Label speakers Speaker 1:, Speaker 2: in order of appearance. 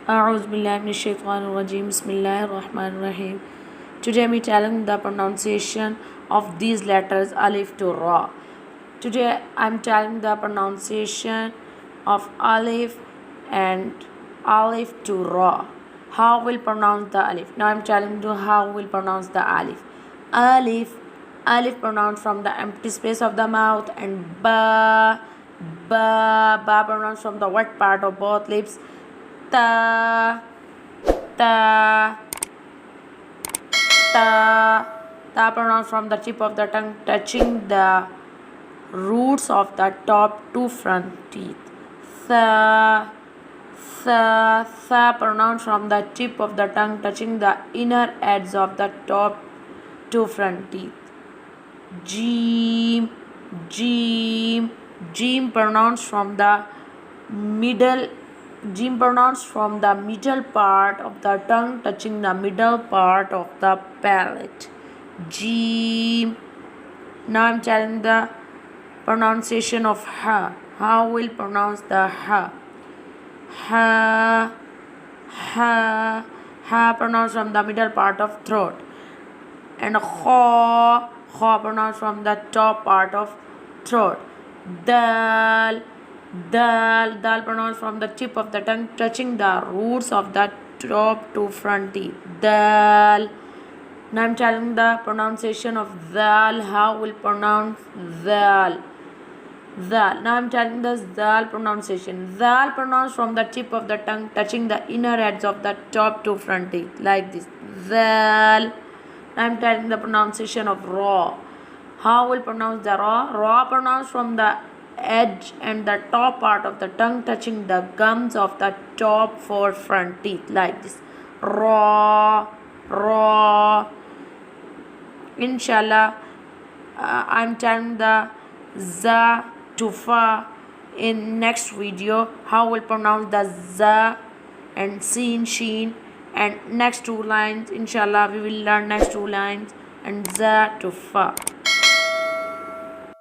Speaker 1: Bismillahirrahmanirrahim. Today I'm telling the pronunciation of these letters alif to ra. Today I'm telling the pronunciation of alif and alif to ra. How we'll pronounce the alif. Now I'm telling you how we'll pronounce the alif. Alif pronounced from the empty space of the mouth, and ba pronounced from the wet part of both lips. Ta ta ta pronounced from the tip of the tongue touching the roots of the top two front teeth. Tha pronounced from the tip of the tongue touching the inner edge of the top two front teeth. Jim pronounced from the middle part of the tongue touching the middle part of the palate. Jim. Now I'm telling the pronunciation of ha. How we'll pronounce the ha. Ha pronounced from the middle part of throat, and kha pronounced from the top part of throat. Dal pronounced from the tip of the tongue touching the roots of the top two front teeth. Dal. Now I'm telling the pronunciation of dal. How we'll pronounce dal. Now I'm telling the zal pronunciation. Zal pronounced from the tip of the tongue touching the inner edge of the top two front teeth, like this. Zal. Now I'm telling the pronunciation of ra. How we'll pronounce the ra? Ra pronounced from the edge and the top part of the tongue touching the gums of the top four front teeth, like this. Ra. Inshallah, I'm telling the za to fa in next video. How we'll pronounce the za and sin, sheen, and next two lines. Inshallah, we will learn next two lines and za to fa.